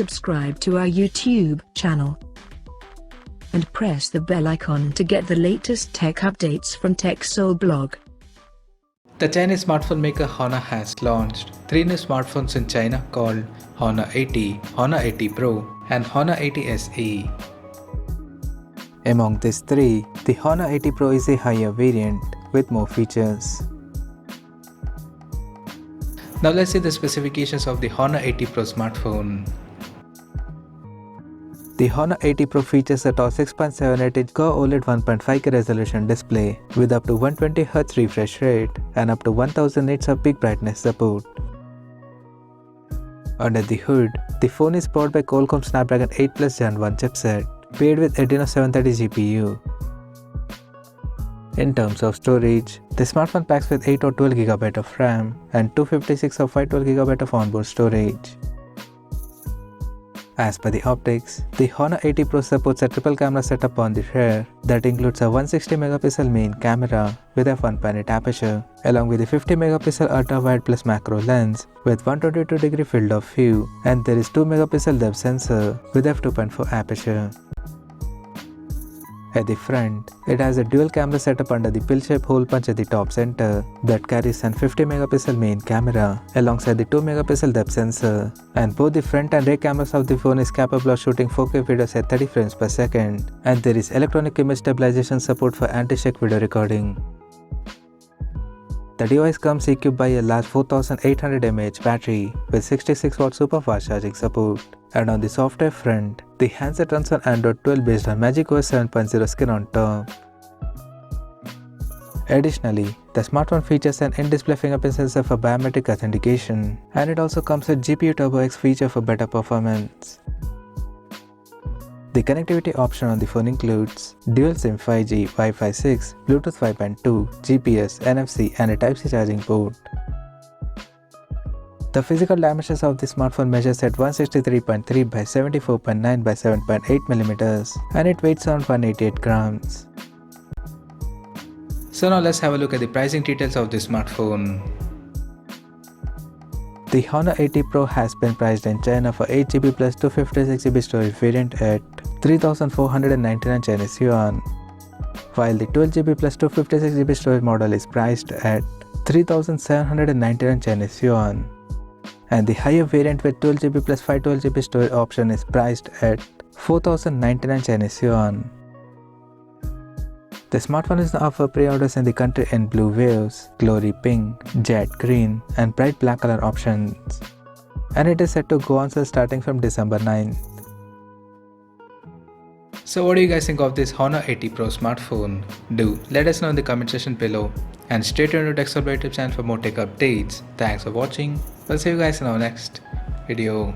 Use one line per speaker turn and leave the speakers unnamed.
subscribe to our YouTube channel and press the bell icon to get the latest tech updates from TechSole blog.
The Chinese smartphone maker Honor has launched 3 new smartphones in China called Honor 80, Honor 80 Pro and Honor 80 SE. Among these 3, the Honor 80 Pro is a higher variant with more features. Now let's see the specifications of the Honor 80 Pro smartphone. The Honor 80 Pro features a tall 6.78-inch OLED 1.5K resolution display with up to 120Hz refresh rate and up to 1000 nits of peak brightness support. Under the hood, the phone is powered by Qualcomm Snapdragon 8 Plus Gen 1 chipset, paired with Adreno 730 GPU. In terms of storage, the smartphone packs with 8 or 12GB of RAM and 256 or 512GB of onboard storage. As per the optics, the Honor 80 Pro supports a triple camera setup on the rear that includes a 160MP main camera with a 1.8 aperture, along with a 50MP ultra-wide plus macro lens with 122° field of view, and there is 2MP depth sensor with f2.4 aperture. At the front, it has a dual camera setup under the pill-shaped hole punch at the top center that carries an 50MP main camera alongside the 2MP depth sensor, and both the front and rear cameras of the phone is capable of shooting 4K videos at 30 frames per second, and there is electronic image stabilization support for anti-shake video recording. The device comes equipped by a large 4800 mAh battery with 66W super fast charging support. And on the software front, the handset runs on Android 12 based on MagicOS 7.0 skin on top. Additionally, the smartphone features an in-display fingerprint sensor for biometric authentication, and it also comes with GPU Turbo X feature for better performance. The connectivity option on the phone includes dual SIM 5G, Wi-Fi 6, Bluetooth 5.2, GPS, NFC and a Type-C charging port. The physical dimensions of the smartphone measures at 163.3 by 74.9 by 7.8mm and it weighs around 188 grams. So now let's have a look at the pricing details of this smartphone. The Honor 80 Pro has been priced in China for 8GB plus 256GB storage variant at 3,499 Chinese yuan, while the 12GB plus 256GB storage model is priced at 3,799 Chinese yuan. And the higher variant with 12GB plus 512GB storage option is priced at 4,099 Chinese yuan. The smartphone is now up for pre-orders in the country in blue waves, glory pink, jet green and bright black color options. And it is set to go on sale starting from December 9th. So what do you guys think of this Honor 80 Pro smartphone? Do let us know in the comment section below. And stay tuned to TechSole YouTube channel for more tech updates. Thanks for watching. We'll see you guys in our next video.